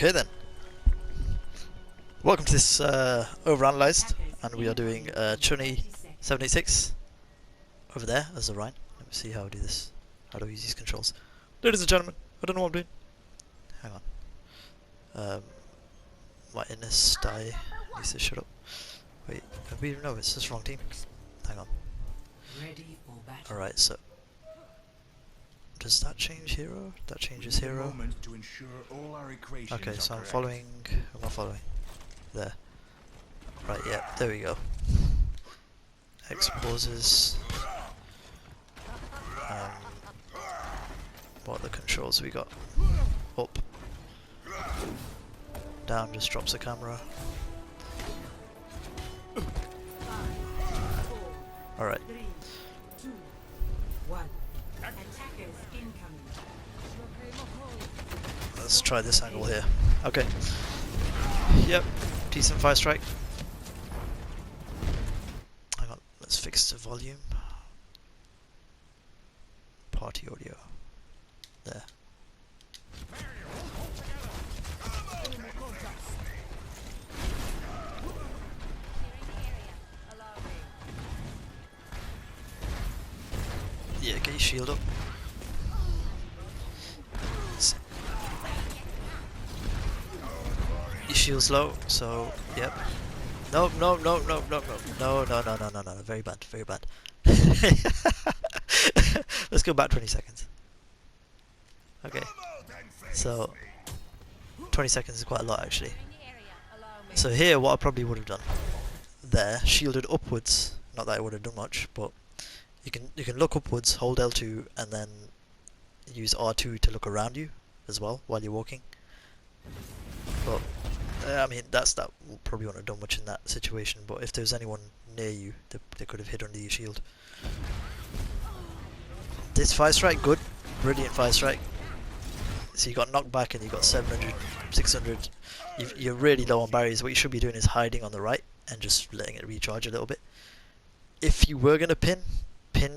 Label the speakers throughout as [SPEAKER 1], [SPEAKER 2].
[SPEAKER 1] Okay then. Welcome to this Overanalyzed, and we are doing Chunny 76 over there as a Rein. Let me see how I do this. How do I use these controls? Ladies and gentlemen, I don't know what I'm doing. Hang on. My inner sty needs to shut up. Wait, no, it's this wrong team. Hang on. Alright, so does that change hero? That changes hero. Okay, so I'm following. I'm not following. There. Right, yeah, there we go. X pauses. What are the controls we got? Up. Down just drops the camera. Alright. Let's try this angle here. Okay. Yep. Decent fire strike. Hang on. Let's fix the volume. Party audio. There. Yeah, get your shield up. Your shield's low, so yep. No, very bad, very bad. Let's go back 20 seconds. Okay, so 20 seconds is quite a lot actually. So here, what I probably would have done there, shielded upwards. Not that I would have done much, but you can look upwards, hold L2, and then use R2 to look around you as well while you're walking. But I mean, that probably wouldn't have done much in that situation. But if there's anyone near you, they could have hit under your shield. This fire strike, good, brilliant fire strike. So you got knocked back and you got 700, 600. You're really low on barriers. What you should be doing is hiding on the right and just letting it recharge a little bit. If you were gonna pin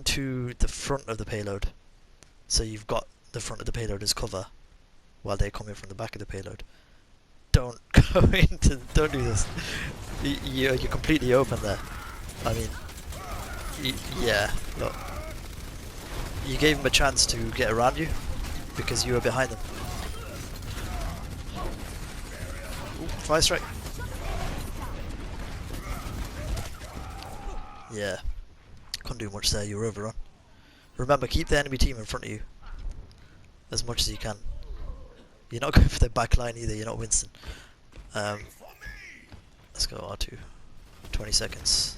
[SPEAKER 1] to the front of the payload, so you've got the front of the payload as cover while they're coming from the back of the payload. Don't go into. Don't do this. You're completely open there. I mean, yeah. Look, you gave them a chance to get around you because you were behind them. Ooh, fire strike. Yeah. Couldn't do much there, you were overrun. Remember, keep the enemy team in front of you as much as you can. You're not going for the back line either, you're not Winston. Let's go R2. 20 seconds.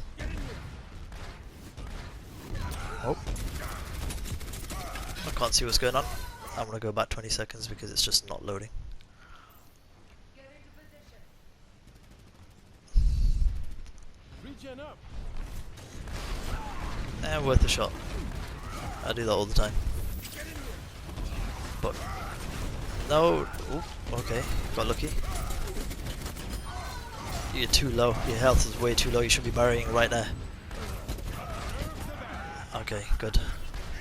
[SPEAKER 1] Oh. I can't see what's going on. I'm gonna go back 20 seconds because it's just not loading. Worth a shot. I do that all the time. But no. Ooh, okay, got lucky. You're too low. Your health is way too low. You should be burying right there. Okay, good.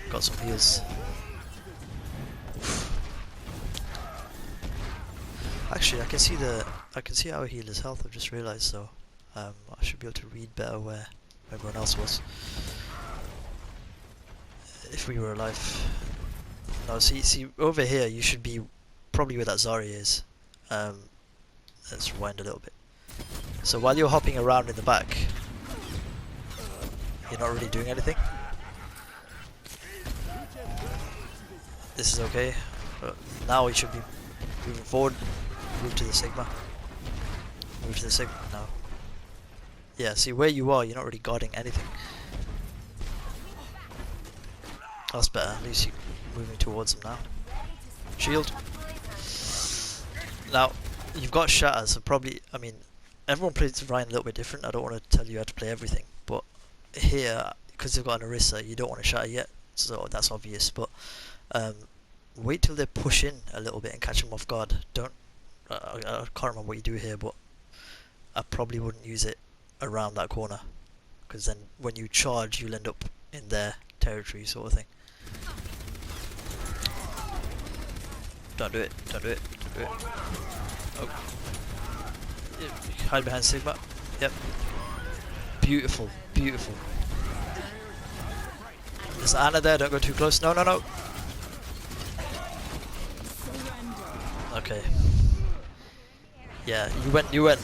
[SPEAKER 1] Got some heals. Actually, I can see how I heal his health. I've just realised, so I should be able to read better where everyone else was. If we were alive. No, see over here you should be probably where that Zarya is. Let's rewind a little bit. So while you're hopping around in the back, you're not really doing anything. This is okay. But now you should be moving forward. Move to the Sigma. Move to the Sigma now. Yeah, see where you are, you're not really guarding anything. That's better, at least you're moving towards them now. Shield. Now, you've got Shatter, so probably, I mean, everyone plays Rein a little bit different. I don't want to tell you how to play everything, but here, because they've got an Orisa, you don't want to Shatter yet, so that's obvious, but wait till they push in a little bit and catch them off guard. Don't, I can't remember what you do here, but I probably wouldn't use it around that corner, because then when you charge, you'll end up in their territory sort of thing. Don't do it, don't do it, don't do it. Oh. Hide behind Sigma. Yep. Beautiful, beautiful. There's Anna there, don't go too close. No, no, no. Okay. Yeah, you went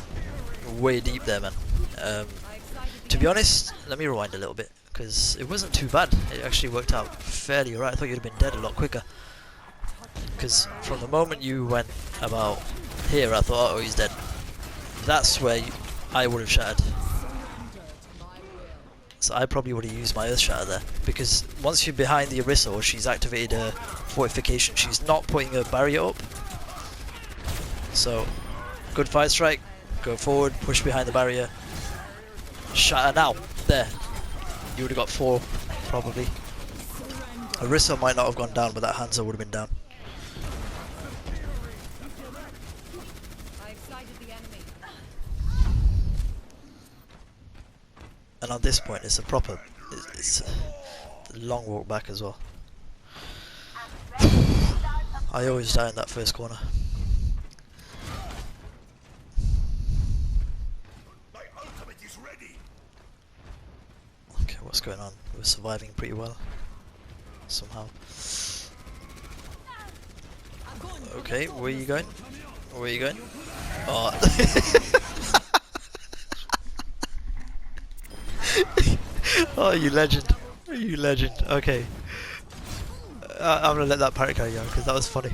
[SPEAKER 1] way deep there, man. To be honest, let me rewind a little bit, because it wasn't too bad. It actually worked out fairly alright. I thought you'd have been dead a lot quicker. Because from the moment you went about here, I thought, oh, he's dead. That's where I would have shattered. So I probably would have used my Earth Shatter there, because once you're behind the Orisa, or she's activated her fortification, she's not putting a barrier up. So, good fire strike, go forward, push behind the barrier, shatter now, there. You would have got 4, probably. Orisa might not have gone down, but that Hanzo would have been down. And on this point, it's a proper, it's a long walk back as well. I always die in that first corner. Okay, what's going on? We're surviving pretty well, somehow. Okay, where are you going? Where are you going? Oh. Oh, you legend. You legend. Okay. I'm gonna let that parrot carry on, because that was funny.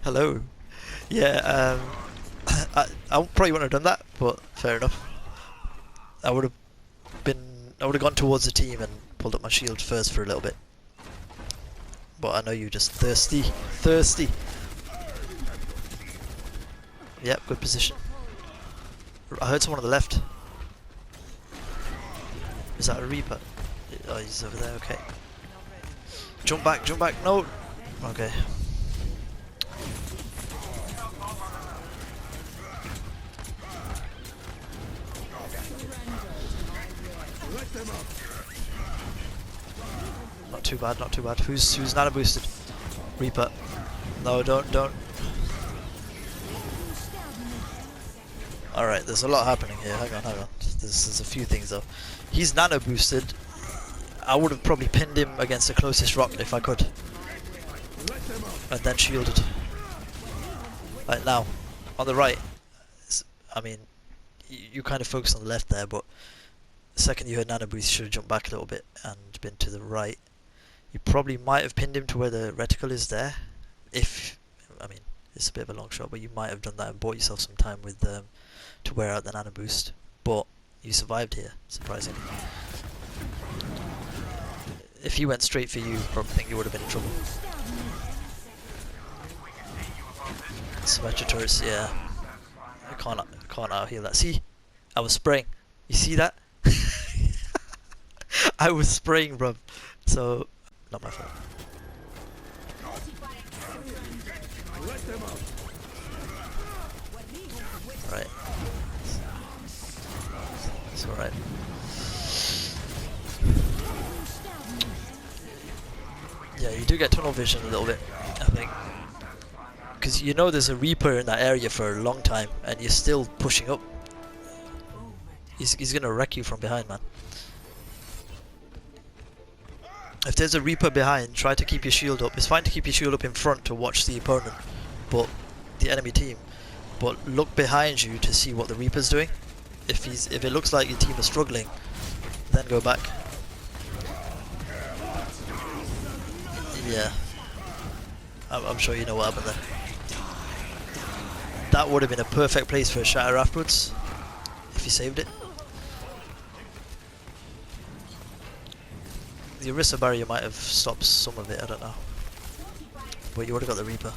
[SPEAKER 1] Hello. Yeah, I probably wouldn't have done that, but fair enough. I would have gone towards the team and pulled up my shield first for a little bit. But I know you're just thirsty. Thirsty. Yep, good position. I heard someone on the left. Is that a Reaper? Oh, he's over there, okay. Jump back, no! Okay. Not too bad, not too bad. Who's nano boosted? Reaper. No, don't. Alright, there's a lot happening here. Hang on. There's a few things though. He's nano boosted. I would have probably pinned him against the closest rock if I could. And then shielded. Right now, on the right, I mean, you kind of focused on the left there, but the second you heard nano boost, you should have jumped back a little bit and been to the right. You probably might have pinned him to where the reticle is there. If, I mean, it's a bit of a long shot, but you might have done that and bought yourself some time with to wear out the nano boost. But you survived here, surprisingly. If he went straight for you, I probably think you would have been in trouble. Symmetric turrets, yeah. I can't out heal that. See? I was spraying. You see that? I was spraying, bruv. So, not my fault. Alright. It's alright. Yeah, you do get tunnel vision a little bit, I think. Because you know there's a Reaper in that area for a long time, and you're still pushing up. He's gonna wreck you from behind, man. If there's a Reaper behind, try to keep your shield up. It's fine to keep your shield up in front to watch the opponent, but the enemy team. But look behind you to see what the Reaper's doing. If it looks like your team is struggling, then go back. Yeah, I'm sure you know what happened there. That would have been a perfect place for a shatter afterwards, if you saved it. The Orisa barrier might have stopped some of it, I don't know. But you would have got the Reaper.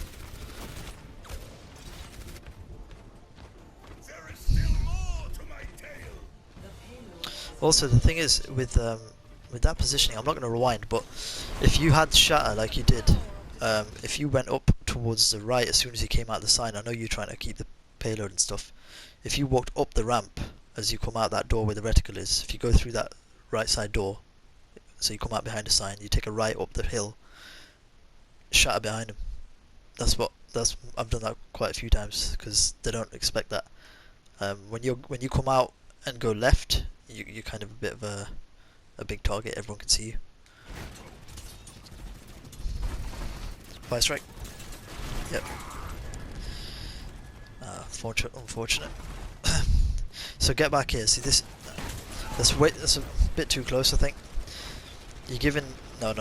[SPEAKER 1] Also, the thing is, with that positioning, I'm not going to rewind, but if you had shatter like you did, if you went up towards the right as soon as you came out of the sign, I know you're trying to keep the payload and stuff. If you walked up the ramp as you come out that door where the reticle is, if you go through that right side door, so you come out behind the sign, you take a right up the hill, shatter behind him. I've done that quite a few times because they don't expect that. When you come out and go left, you're kind of a bit of a big target. Everyone can see you. Fire strike. Yep. Unfortunate. So get back here. See this? That's a bit too close, I think. You're giving. No.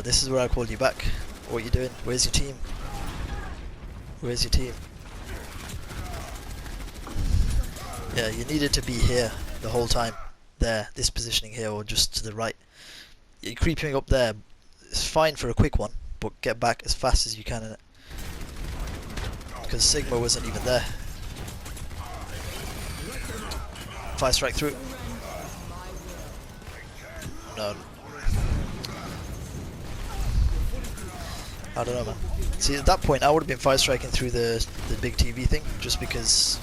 [SPEAKER 1] This is where I called you back. What are you doing? Where's your team? Where's your team? Yeah, you needed to be here the whole time. There, this positioning here, or just to the right. You're creeping up there. It's fine for a quick one, but get back as fast as you can in it. Because Sigma wasn't even there. Fire strike through. No. I don't know, man. See, at that point, I would have been fire striking through the big TV thing, just because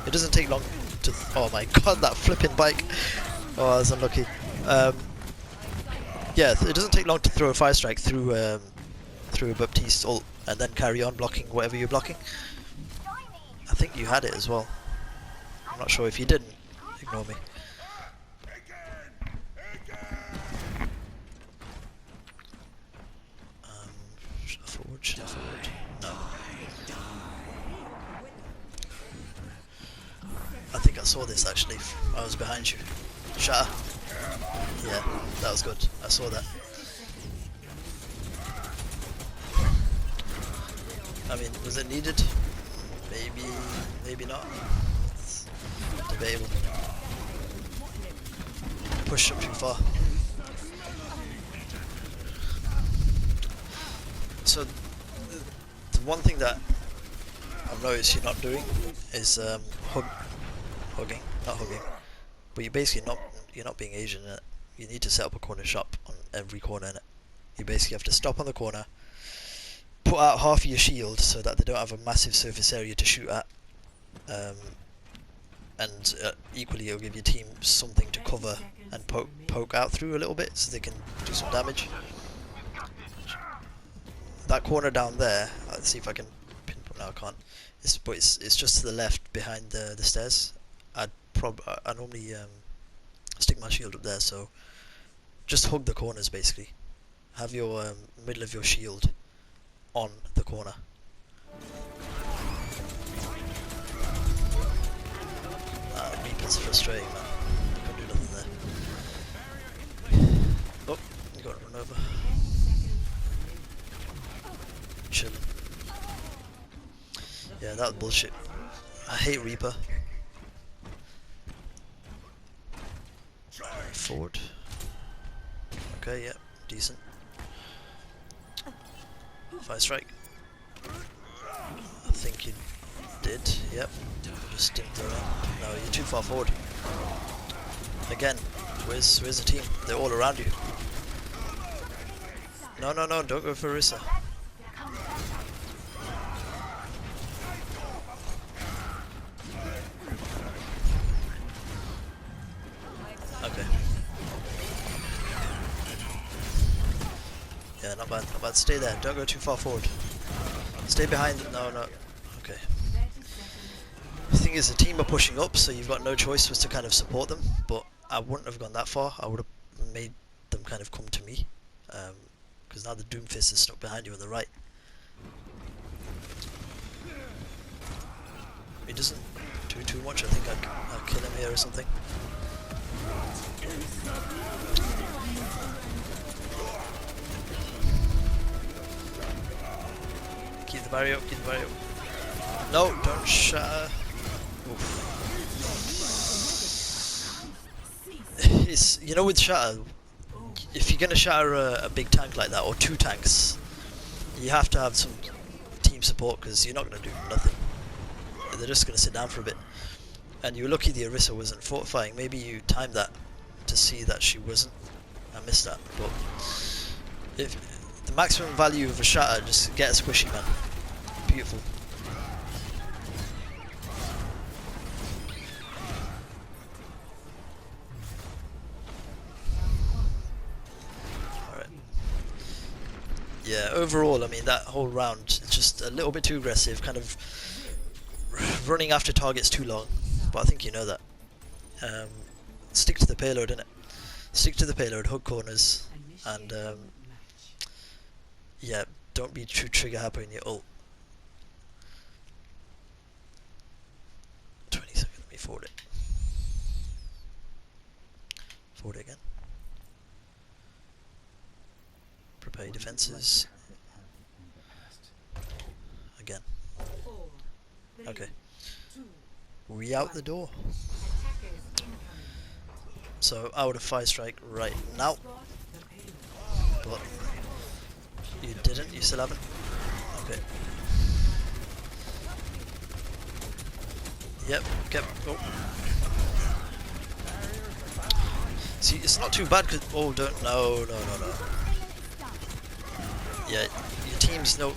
[SPEAKER 1] it doesn't take long to. Oh my god, that flipping bike! Oh, that's unlucky. Yeah, it doesn't take long to throw a fire strike through a Baptiste ult and then carry on blocking whatever you're blocking. I think you had it as well. I'm not sure if you didn't. Ignore me. Should I forward? No. I think I saw this actually. I was behind you. Shatter. Yeah, that was good. I saw that. I mean, was it needed? Maybe not. It's debatable. Push up too far. So, the one thing that I've noticed you're not doing is hugging, not hugging, but you're not being Asian in it. You need to set up a corner shop on every corner in it. You basically have to stop on the corner, put out half of your shield so that they don't have a massive surface area to shoot at, and equally it'll give your team something to cover and poke out through a little bit so they can do some damage. That corner down there, let's see if I can pinpoint. No, I can't. It's just to the left behind the stairs. I normally stick my shield up there, so just hug the corners basically. Have your middle of your shield on the corner. Reaper's frustrating, man. Can't do nothing there. Oh, you got to run over. Chilling. Yeah, that was bullshit. I hate Reaper. Forward. Okay, yeah, decent. Fire strike. I think you did, yep. Just stinked around. No, you're too far forward. Again, where's the team? They're all around you. No, don't go for Orisa. Okay. Yeah, not bad. Stay there. Don't go too far forward. Stay behind. No. Okay. The thing is, the team are pushing up, so you've got no choice but to kind of support them. But I wouldn't have gone that far. I would have made them kind of come to me, because now the Doomfist is stuck behind you on the right. He doesn't do too much. I think I'll kill him here or something. Keep the barrier up, No, don't shatter. It's, you know, with shatter, if you're gonna shatter a big tank like that, or two tanks, you have to have some team support, because you're not gonna do nothing. They're just gonna sit down for a bit. And you were lucky the Orisa wasn't fortifying. Maybe you timed that to see that she wasn't. I missed that. But if the maximum value of a shatter, just get a squishy, man. Beautiful. Alright. Yeah, overall, I mean, that whole round, it's just a little bit too aggressive, kind of running after targets too long. But I think you know that. Stick to the payload, innit? Stick to the payload, hug corners, and yeah, don't be too trigger happy in your ult. 20 seconds, let me forward it. Forward it again. Prepare your defenses. Again. Okay. We out the door. So I would have fire strike right now. But you didn't, you still haven't? Okay. Yep, oh. See, it's not too bad because no. Yeah, your team's no.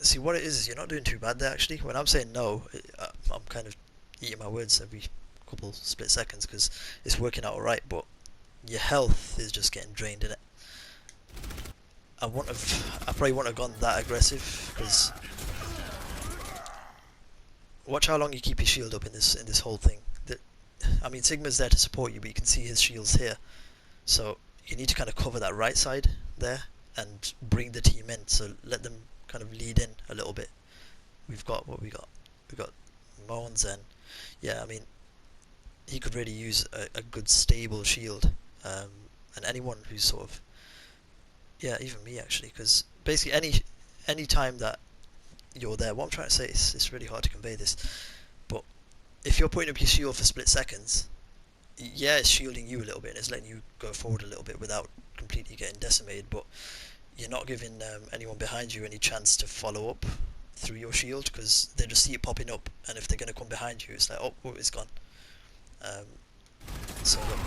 [SPEAKER 1] See, what it is you're not doing too bad there actually. When I'm saying no, I'm kind of eating my words every couple split seconds because it's working out alright, but your health is just getting drained in it. I probably wouldn't have gone that aggressive because watch how long you keep your shield up in this whole thing. I mean, Sigma's there to support you, but you can see his shields here, so you need to kind of cover that right side there and bring the team in. So let them kind of lead in a little bit. We've got what we got. We got Mons, and yeah, I mean, he could really use a good stable shield, and anyone who's sort of, yeah, even me actually, because basically any time that you're there, what I'm trying to say is it's really hard to convey this, but if you're putting up your shield for split seconds, yeah, it's shielding you a little bit and it's letting you go forward a little bit without completely getting decimated, but you're not giving anyone behind you any chance to follow up through your shield because they just see it popping up, and if they're going to come behind you, it's like, oh, it's gone. So look,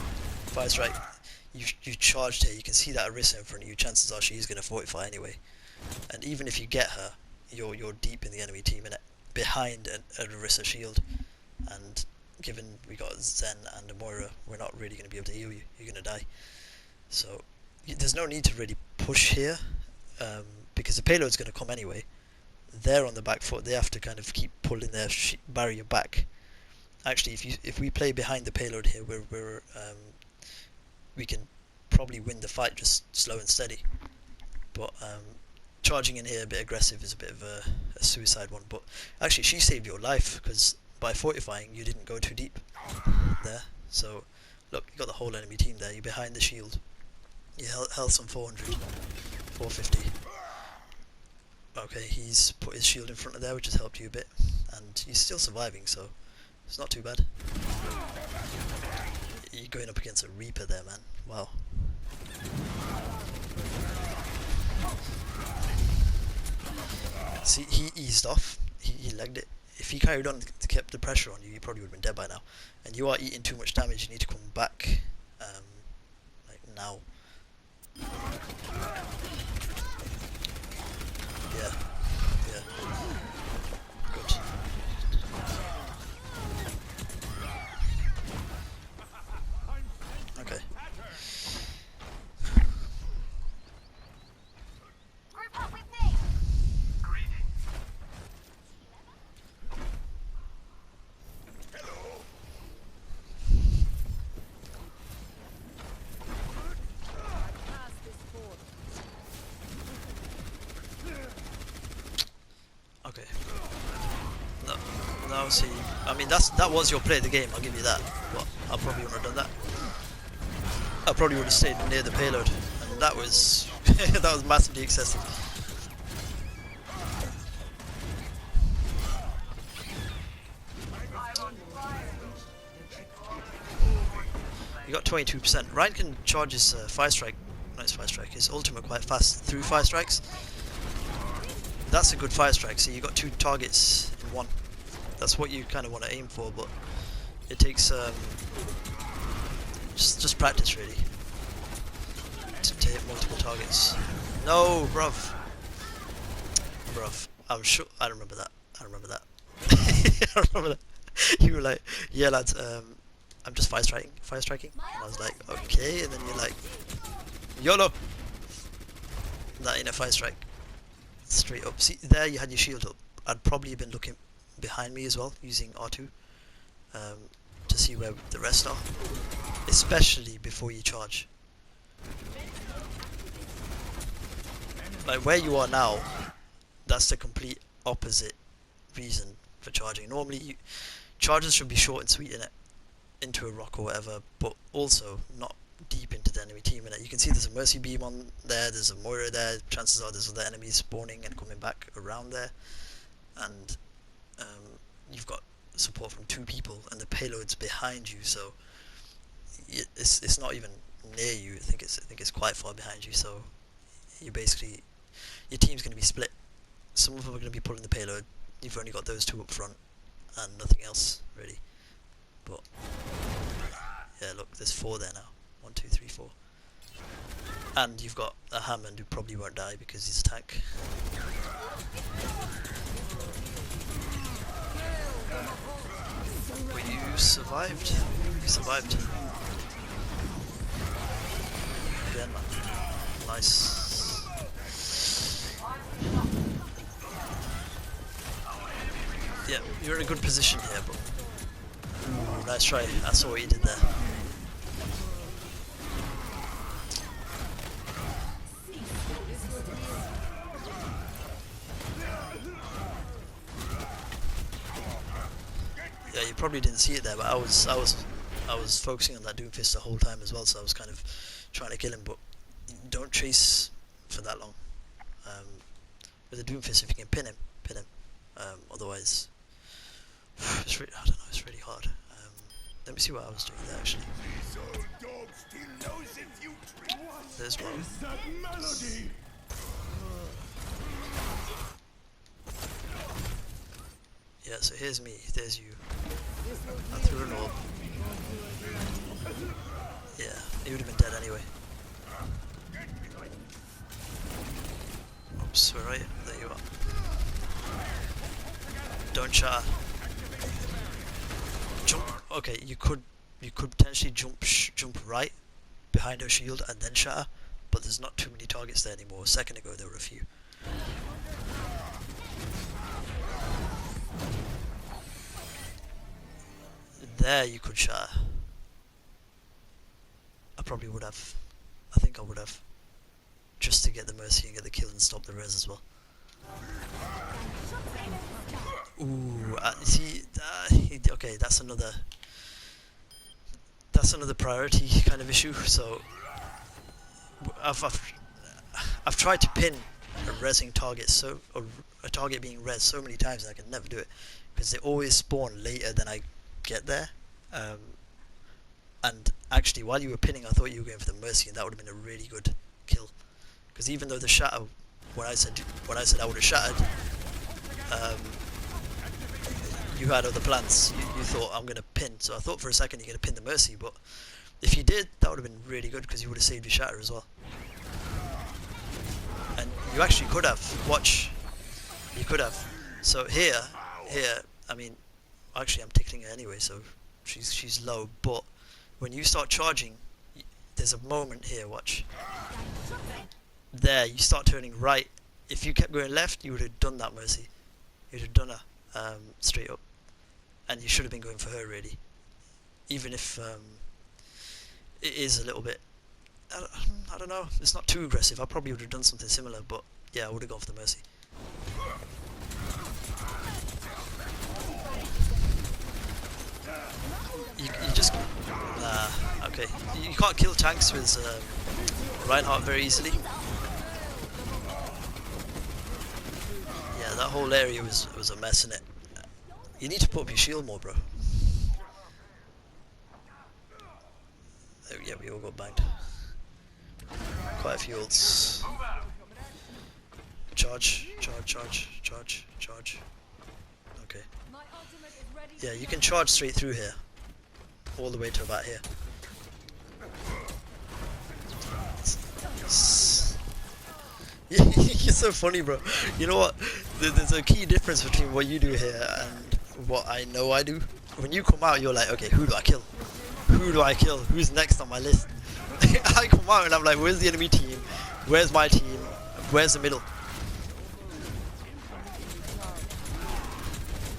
[SPEAKER 1] fire strike, you charged her, you can see that Orisa in front of you, chances are she's going to fortify anyway, and even if you get her, you're deep in the enemy team, innit? Behind an Orisa shield, and given we got Zen and a Moira, we're not really going to be able to heal you, you're going to die. So there's no need to really push here, because the payload's going to come anyway. They're on the back foot, they have to kind of keep pulling their barrier back. Actually, if we play behind the payload here, we can probably win the fight just slow and steady. But charging in here a bit aggressive is a bit of a suicide one. But actually, she saved your life because by fortifying, you didn't go too deep there. So look, you got the whole enemy team there. You're behind the shield. You health's on 400, 450. Okay, he's put his shield in front of there, which has helped you a bit, and he's still surviving, so it's not too bad. You're going up against a Reaper there, man. Wow. See, he eased off. He legged it. If he carried on, kept the pressure on you, you probably would have been dead by now. And you are eating too much damage. You need to come back, like now. Yeah. Good. Okay. Okay. No, see, I mean that was your play of the game. I'll give you that. But I probably wouldn't have done that. I probably would have stayed near the payload, and that was that was massively excessive. You got 22%. Rein can charge his fire strike. Nice fire strike. His ultimate quite fast through fire strikes. That's a good fire strike. So you got 2 targets in one. That's what you kind of want to aim for, but it takes just practice really to hit multiple targets. No, bruv. I'm sure. I remember that. I remember that. I remember that. You were like, yeah, lads. I'm just fire striking. And I was like, okay, and then you're like, YOLO! That ain't a fire strike. Straight up. See, there you had your shield up. I'd probably been looking behind me as well, using R2, to see where the rest are, especially before you charge. Like where you are now, that's the complete opposite reason for charging. Normally, charges should be short and sweet in it, into a rock or whatever, but also not deep into the enemy team. And you can see there's a Mercy Beam on there, there's a Moira there, chances are there's other enemies spawning and coming back around there, and you've got support from 2 people and the payload's behind you, so it's not even near you. I think it's quite far behind you, so you basically, your team's going to be split. Some of them are going to be pulling the payload, you've only got those 2 up front and nothing else really. But yeah, look, there's 4 there now. 1, 2, 3, 4. And you've got a Hammond who probably won't die because he's a tank. But you survived. You survived. Again, man. Nice. Yeah, you're in a good position here, but ooh, nice try. I saw what you did there. Yeah, you probably didn't see it there, but I was focusing on that Doomfist the whole time as well, so I was kind of trying to kill him, but don't chase for that long. With the Doomfist, if you can pin him. Otherwise, it's really, I don't know, it's really hard. Let me see what I was doing there actually. There's one. Yeah, so here's me, there's you. I threw an orb. Yeah, he would have been dead anyway. Oops, where are you? There you are. Don't char. Jump. Okay, you could potentially jump right behind her shield and then shatter, but there's not too many targets there anymore. A second ago there were a few. There you could shatter. I probably would have. I think I would have. Just to get the Mercy and get the kill and stop the res as well. Ooh, see, okay, that's another priority kind of issue. So I've tried to pin a resing target, or a target being res so many times, and I can never do it because they always spawn later than I get there. And actually, while you were pinning, I thought you were going for the Mercy, and that would have been a really good kill. Because even though the shatter, when I said I would have shattered, you had other plans. You thought I'm going to pin, so I thought for a second you're going to pin the Mercy, but if you did, that would have been really good because you would have saved your shatter as well. And you actually could have. Watch, you could have. So here, I mean, actually I'm tickling her anyway, so she's low. But when you start charging, there's a moment here. Watch. There, you start turning right. If you kept going left, you would have done that Mercy. You'd have done her straight up, and you should have been going for her really. Even if it is a little bit, I don't know, it's not too aggressive. I probably would have done something similar, but yeah, I would have gone for the Mercy. You just okay. You can't kill tanks with Reinhardt very easily. Yeah, that whole area was a mess, innit? You need to put up your shield more, bro. Oh, yeah, we all got banged. Quite a few ults. Charge. Okay. Yeah, you can charge straight through here. All the way to about here. You're so funny, bro. You know what? There's a key difference between what you do here and what I know I do. When you come out, you're like, okay, who do I kill? who do I kill? Who's next on my list? I come out and I'm like, where's the enemy team? Where's my team? Where's the middle?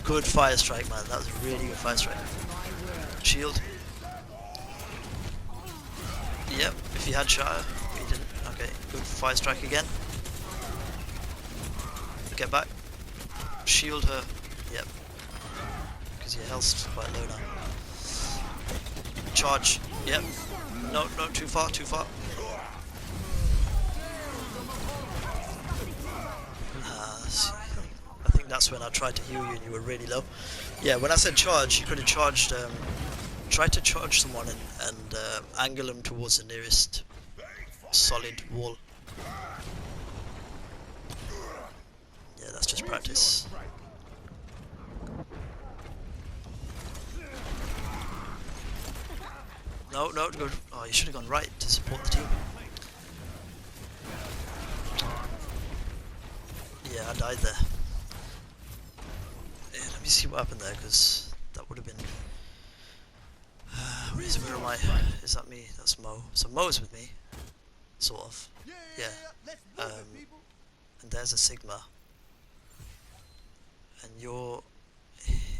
[SPEAKER 1] Good fire strike, man. That was a really good fire strike. Shield. Yep, if you had Shire, but you didn't. Okay, good fire strike again. Get back. Shield her. Yep. Because your health's quite low now. Charge. Yep. No, no, too far, too far. I think that's when I tried to heal you and you were really low. Yeah, when I said charge, you could have charged, tried to charge someone and angle them towards the nearest solid wall. Yeah, that's just practice. No, no, good. Oh, you should have gone right to support the team. Yeah, I died there. Yeah, let me see what happened there, because that would have been... where am I? Is that me? That's Mo. So Mo's with me. Sort of. Yeah. And there's a Sigma. And you're...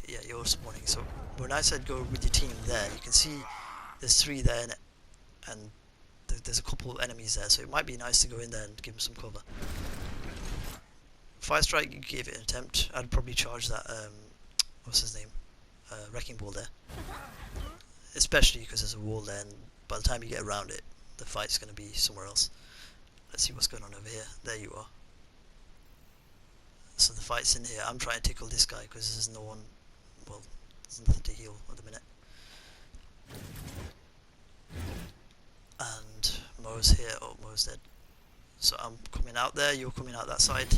[SPEAKER 1] Yeah, you're spawning. So when I said go with your team there, you can see there's 3 there in it. And there's a couple of enemies there, so it might be nice to go in there and give them some cover. Fire Strike, you gave it an attempt. I'd probably charge that, what's his name? Wrecking Ball there. Especially because there's a wall there, and by the time you get around it, the fight's going to be somewhere else. Let's see what's going on over here. There you are. So the fight's in here. I'm trying to tickle this guy because there's no one, well, there's nothing to heal at the minute. And Mo's here. Oh, Mo's dead. So I'm coming out there, you're coming out that side,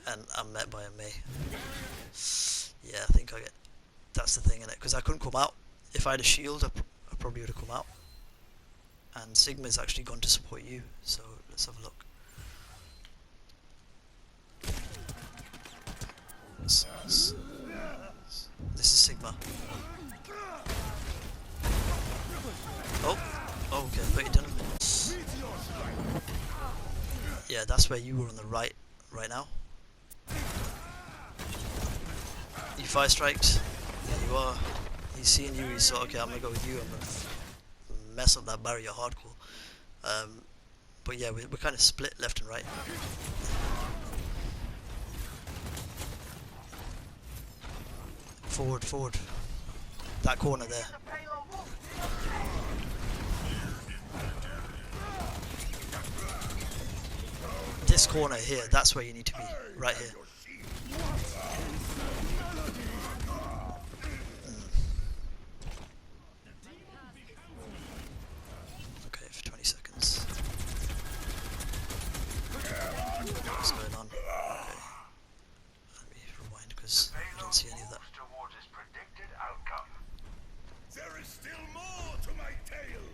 [SPEAKER 1] and I'm met by a Mei. Yeah, I think I get... That's the thing, innit? Because I couldn't come out. If I had a shield, I probably would have come out. And Sigma's actually gone to support you, so let's have a look. This is Sigma. Oh, okay, I thought you done. Yeah, that's where you were on the right now. You fire striked. There you are. He's seeing you. He's okay. I'm gonna go with you. I'm gonna mess up that barrier hardcore. But yeah, we're kind of split left and right. Forward, forward. That corner there. This corner here, that's where you need to be, right here. Okay, for 20 seconds. What's going on? Okay. Let me rewind because I don't see any of that.
[SPEAKER 2] There is still more to my tale.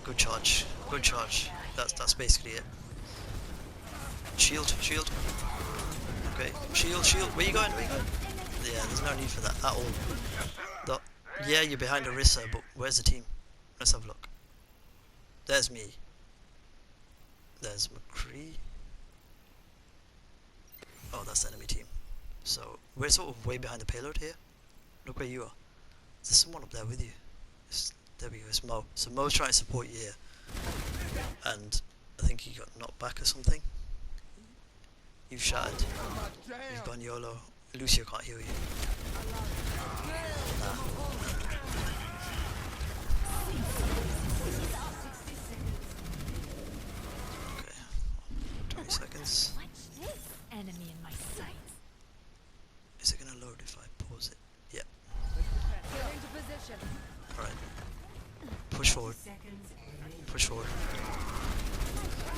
[SPEAKER 1] Good charge. Good charge. That's basically it. Shield, shield. Okay, shield, shield. Where you going? Where you going? Yeah, there's no need for that at all. Yeah, you're behind Orisa, but where's the team? Let's have a look. There's me. There's McCree. Oh, that's the enemy team. So we're sort of way behind the payload here. Look where you are. There's someone up there with you. There we go, it's Mo. So Mo's trying to support you here. And I think he got knocked back or something. You've shattered. You've gone YOLO. Lucio can't heal you. Nah. Okay. 20 seconds.
[SPEAKER 3] Enemy in my sight.
[SPEAKER 1] Is it gonna load if I pause it? Yeah. Alright. Push forward. Push forward.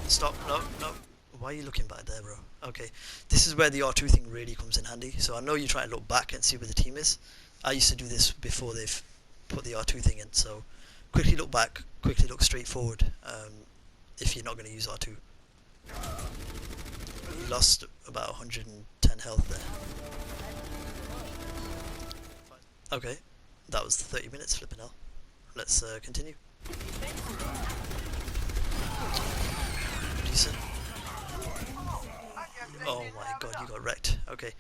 [SPEAKER 1] Stop. No, no. Why are you looking back there, bro? Okay. This is where the R2 thing really comes in handy. So I know you try and look back and see where the team is. I used to do this before they've put the R2 thing in. So quickly look back. Quickly look straight forward. If you're not going to use R2. You lost about 110 health there. Okay, that was 30 minutes flipping hell. Let's continue. Decent. Oh my god, you got wrecked. Okay,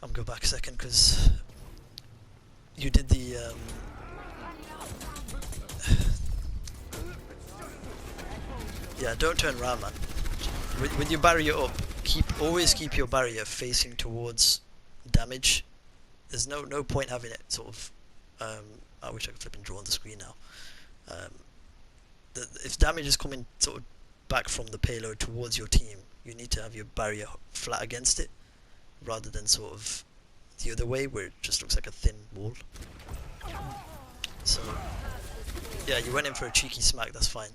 [SPEAKER 1] I'm gonna go back a second because you did the yeah, don't turn around, man. With your barrier up, always keep your barrier facing towards damage. There's no point having it sort of I wish I could flip and draw on the screen now. If damage is coming sort of back from the payload towards your team, you need to have your barrier flat against it rather than sort of the other way where it just looks like a thin wall. So yeah, you went in for a cheeky smack, that's fine.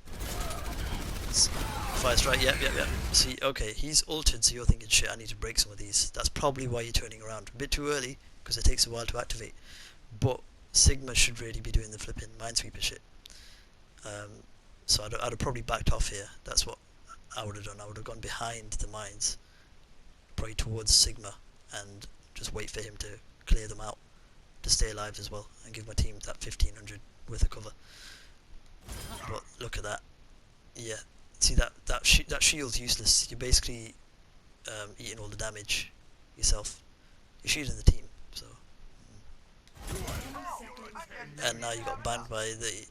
[SPEAKER 1] Fire strike, yep. See, okay, he's ulted, so you're thinking, shit, I need to break some of these. That's probably why you're turning around. A bit too early, because it takes a while to activate. But Sigma should really be doing the flipping Minesweeper shit. So I'd have probably backed off here. That's what I would have done. I would have gone behind the mines, probably towards Sigma, and just wait for him to clear them out, to stay alive as well, and give my team that 1500 worth of cover. But look at that. Yeah. See that shield's useless. You're basically eating all the damage yourself. You're shielding the team, so. And now you got banned by the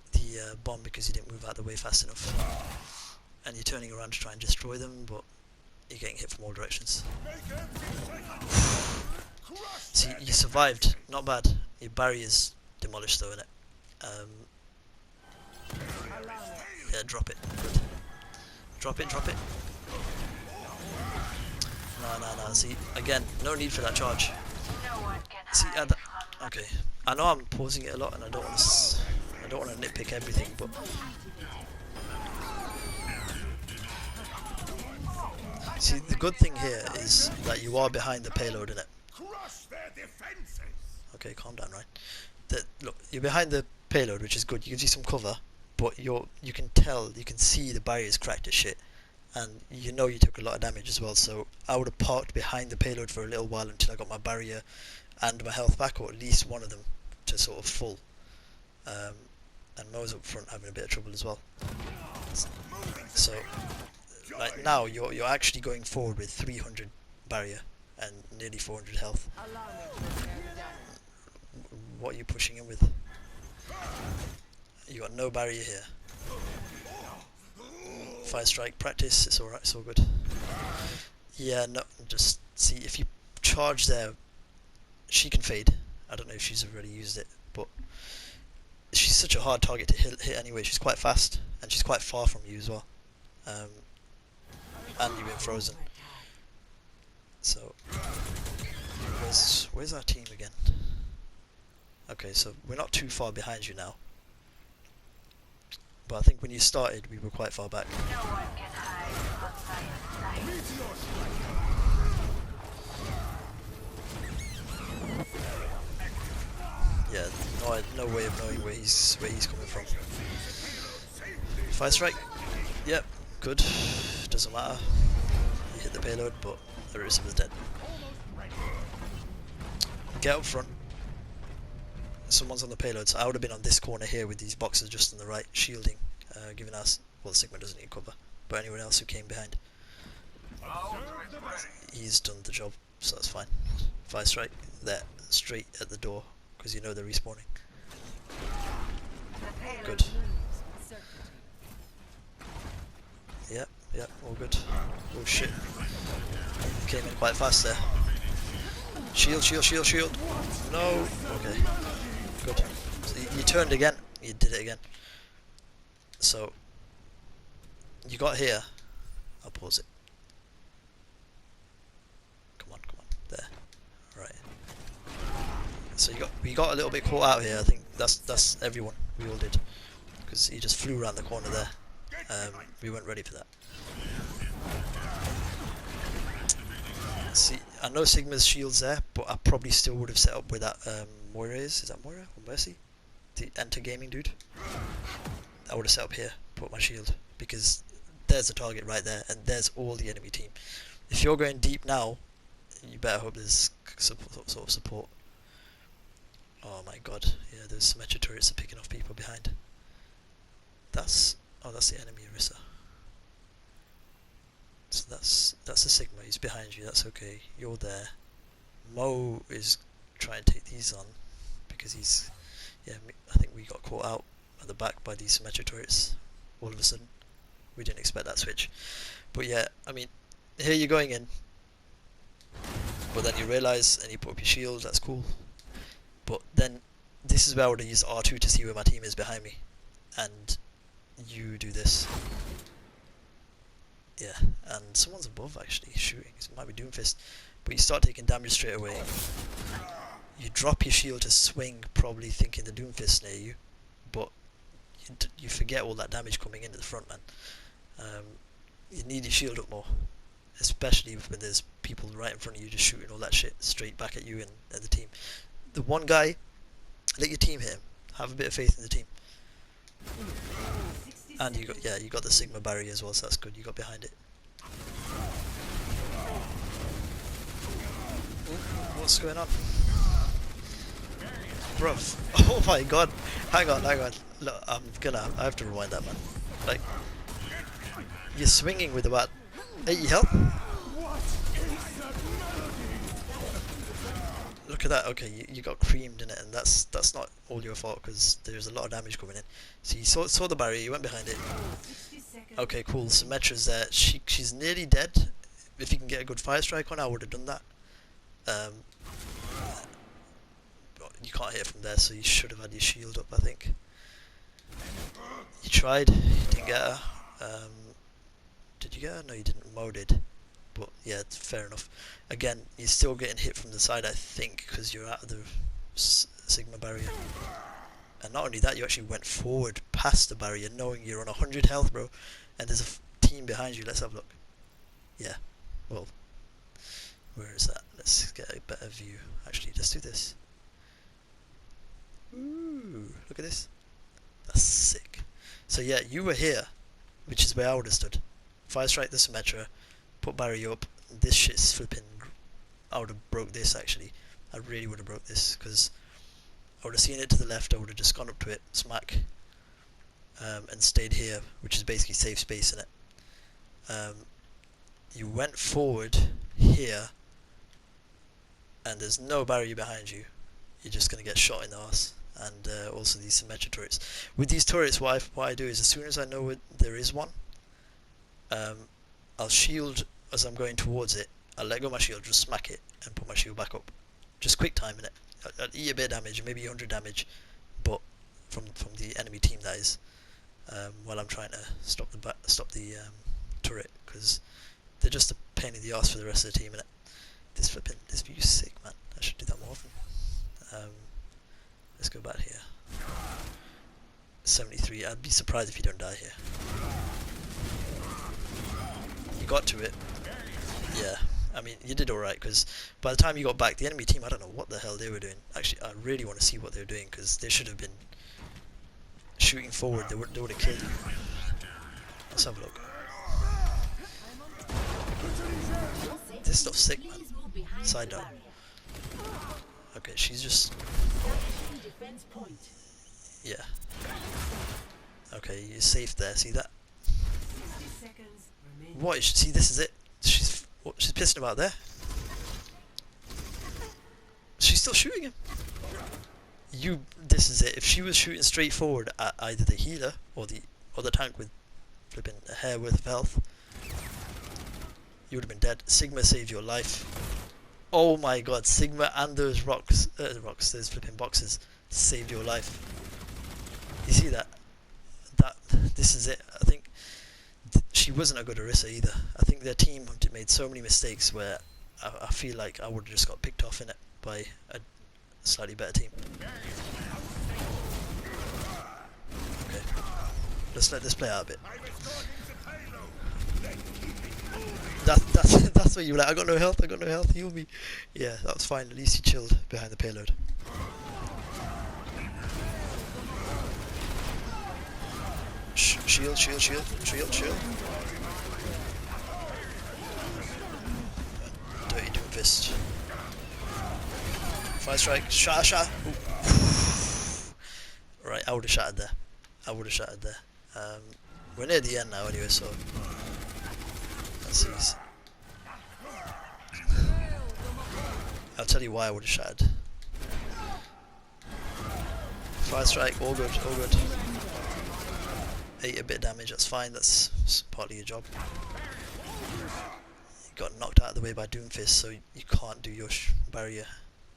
[SPEAKER 1] bomb because you didn't move out the way fast enough. And you're turning around to try and destroy them, but you're getting hit from all directions. See, you survived. Not bad. Your barrier's demolished though, innit? Yeah, drop it. Good. Drop it. No. See, again, no need for that charge. See, okay. I know I'm pausing it a lot, and I don't want to nitpick everything, but see, the good thing here is that you are behind the payload, innit? Okay, calm down, Ryan. Look, you're behind the payload, which is good. You can see some cover, but you can see the barrier's cracked as shit, and you know you took a lot of damage as well. So I would have parked behind the payload for a little while until I got my barrier and my health back, or at least one of them to sort of full. And Mo's up front having a bit of trouble as well. So like now you're actually going forward with 300 barrier and nearly 400 health. What are you pushing in with? You got no barrier here. Fire strike practice, it's alright, it's all good. Yeah, no, just see, if you charge there, she can fade. I don't know if she's already used it, but she's such a hard target to hit anyway. She's quite fast, and she's quite far from you as well. And you've been frozen. So, where's our team again? Okay, so we're not too far behind you now. But I think when you started, we were quite far back. Yeah, no way of knowing where he's coming from. Fire strike. Yep, good. Doesn't matter. You hit the payload, but the Rusa was dead. Get up front. Someone's on the payload, so I would have been on this corner here with these boxes just on the right, shielding, giving us, well, Sigma doesn't need cover, but anyone else who came behind, he's done the job, so that's fine. Fire strike there, straight at the door, because you know they're respawning. Good. Yep, all good. Oh shit. Came in quite fast there. Shield. No. Okay. Good. So you turned again. You did it again. So you got here. I'll pause it. Come on. There. Right. So we got a little bit caught out here. I think that's everyone. We all did, because he just flew around the corner there. We weren't ready for that. See, I know Sigma's shield's there, but I probably still would have set up with that Moira is that Moira or Mercy? The Enter Gaming dude? I would have set up here, put my shield, because there's the target right there, and there's all the enemy team. If you're going deep now, you better hope there's sort of support. Oh my god, yeah, those Symmetra turrets are picking off people behind. That's the enemy Orisa. So that's a Sigma, he's behind you, that's okay. You're there. Mo is trying to take these on because he's, yeah, I think we got caught out at the back by these Symmetra turrets all of a sudden. We didn't expect that switch. But yeah, I mean, here you're going in, but then you realise and you put up your shield, that's cool. But then this is where I would use R2 to see where my team is behind me. And you do this. Yeah, and someone's above actually shooting, so it might be Doomfist. But you start taking damage straight away. You drop your shield to swing, probably thinking the Doomfist near you, but you forget all that damage coming into the front, man. You need your shield up more, especially when there's people right in front of you just shooting all that shit straight back at you and the team. The one guy, let your team hit him. Have a bit of faith in the team. And you got the Sigma barrier as well, so that's good. You got behind it. Ooh, what's going on? Bruv. Oh my god. Hang on. Look, I have to rewind that, man. Like, you're swinging with about 80 health? Look at that. Okay, you got creamed in it, and that's not all your fault because there's a lot of damage coming in. So you saw the barrier, you went behind it. Okay, cool. Symmetra's there. She's nearly dead. If you can get a good fire strike on her, I would have done that. You can't hit from there, so you should have had your shield up, I think. You tried, you didn't get her. Did you get her? No, you didn't. Mo did. But yeah, fair enough. Again, you're still getting hit from the side, I think, because you're out of the Sigma barrier. And not only that, you actually went forward past the barrier, knowing you're on 100 health, bro. And there's a team behind you. Let's have a look. Yeah. Well, where is that? Let's get a better view. Actually, let's do this. Ooh, look at this. That's sick. So yeah, you were here, which is where I would have stood. Fire strike the Symmetra, put barrier up. This shit's flipping. I would have broke this actually. I really would have broke this because I would have seen it to the left. I would have just gone up to it, smack, and stayed here, which is basically safe space in it. You went forward here, and there's no barrier behind you. You're just gonna get shot in the arse. And also these Symmetra turrets. With these turrets, what I do is as soon as I know there is one, I'll shield as I'm going towards it. I'll let go of my shield, just smack it, and put my shield back up. Just quick time in it. I'll eat a bit of damage, maybe 100 damage, but from the enemy team that is, while I'm trying to stop the turret, because they're just a pain in the arse for the rest of the team in it. This view's sick, man. I should do that more often. Let's go back here. 73. I'd be surprised if you don't die here. You got to it. Yeah. I mean, you did alright, because by the time you got back, the enemy team, I don't know what the hell they were doing. Actually, I really want to see what they were doing, because they should have been shooting forward. They would have killed you. Let's have a look. This stuff's sick, man. Side down. Okay, she's just... Yeah. Okay, you're safe there. See that? What? See, this is it. She's pissing about there. She's still shooting him. This is it. If she was shooting straight forward at either the healer or the tank with flipping a hair worth of health, you would have been dead. Sigma saved your life. Oh my god, Sigma and those those flipping boxes saved your life. You see that? This is it. I think she wasn't a good Orisa either. I think their team made so many mistakes where I feel like I would have just got picked off in it by a slightly better team. Okay, let's let this play out a bit. That's what you were like. I got no health, heal me. Yeah, that was fine. At least you chilled behind the payload. Shield. Dirty Doomfist. Fire strike. Shatter. Right, I would have shattered there. I would have shattered there. We're near the end now anyway, so let's see. I'll tell you why I would have shattered. Fire strike, all good, all good. 8 a bit of damage, that's fine, that's part of your job. You got knocked out of the way by Doomfist, so you can't do your barrier.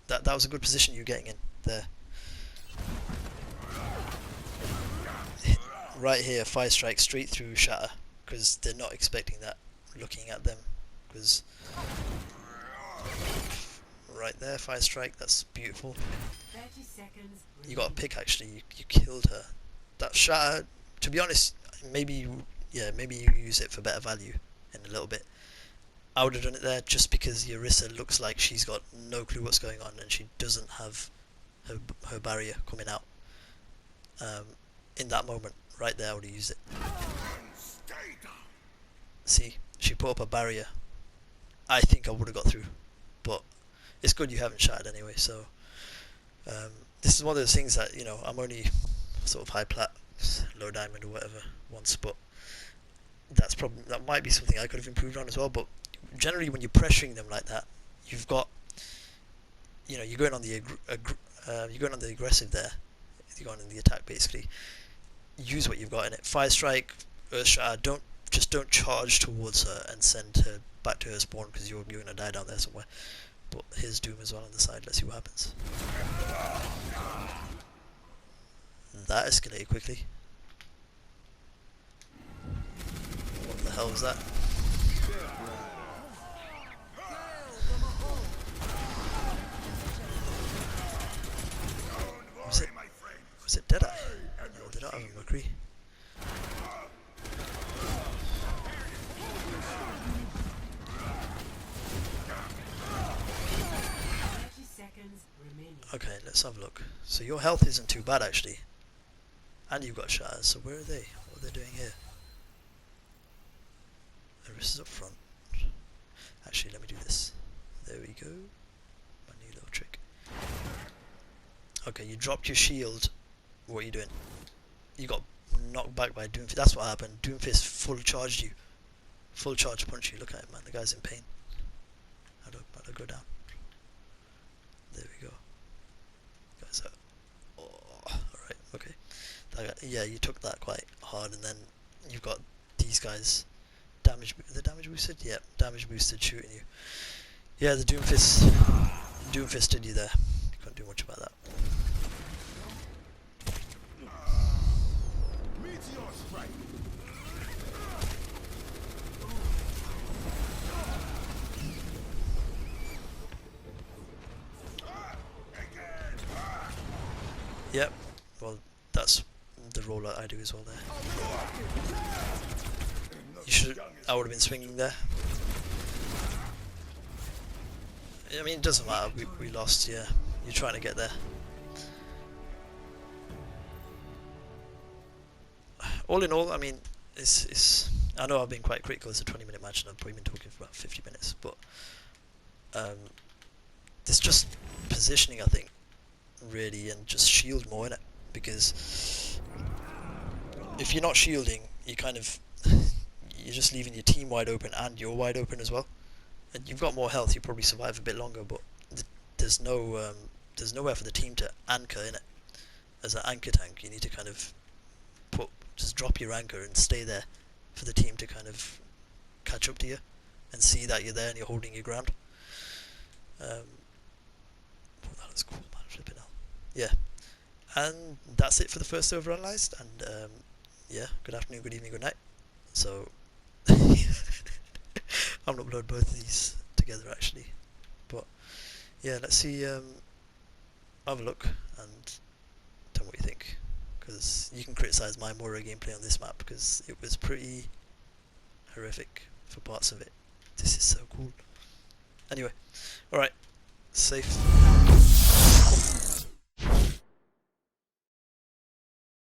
[SPEAKER 1] That was a good position you getting in there. Right here, fire strike straight through shatter, because they're not expecting that looking at them. Because right there, fire strike, that's beautiful.
[SPEAKER 3] 30 seconds.
[SPEAKER 1] You got a pick actually, you killed her. That shatter, to be honest, maybe you use it for better value in a little bit. I would have done it there just because Yarissa looks like she's got no clue what's going on and she doesn't have her barrier coming out. In that moment, right there, I would have used it. See, she put up a barrier. I think I would have got through, but it's good you haven't shattered anyway. So this is one of those things that, you know, I'm only sort of high plat, low diamond or whatever once, but that might be something I could have improved on as well. But generally, when you're pressuring them like that, you've got, you know, you're going on the aggressive there. You're going in the attack basically. Use what you've got in it. Fire strike, earth shatter. Don't charge towards her and send her back to her spawn because you're gonna die down there somewhere. But here's Doom as well on the side. Let's see what happens. That escalated quickly. What the hell was that? Was it Deadeye? No, they don't have a Mercury. Okay, let's have a look. So your health isn't too bad actually. And you've got shatters, so where are they? What are they doing here? This is up front. Actually, let me do this. There we go. My new little trick. Okay, you dropped your shield. What are you doing? You got knocked back by Doomfist. That's what happened. Doomfist full charged you. Full charge punch you. Look at him, man. The guy's in pain. How do I go down? There we go. Guys, oh, alright, okay. Yeah, you took that quite hard, and then you've got these guys. Damage boosted? Yeah, damage boosted shooting you. Yeah, the Doomfist did you there. You couldn't do much about that. Yep, well, that's the role that I do as well there. I would have been swinging there. I mean, it doesn't matter, we lost, yeah. You're trying to get there. All in all, I mean, I know I've been quite critical. It's a 20-minute match and I've probably been talking for about 50 minutes, but it's just positioning, I think, really, and just shield more in it, because if you're not shielding, you're just leaving your team wide open and you're wide open as well. And you've got more health, you probably survive a bit longer, but there's nowhere for the team to anchor in it. As an anchor tank, you need to kind of just drop your anchor and stay there for the team to kind of catch up to you and see that you're there and you're holding your ground. Oh, that was cool, man. Flipping hell. Yeah, and that's it for the first Overanalyzed. And yeah, good afternoon, good evening, good night. So I'm not upload both of these together actually, but yeah, let's see. Have a look and tell me what you think, because you can criticize my Mora gameplay on this map because it was pretty horrific for parts of it. This is so cool. Anyway, alright, safe.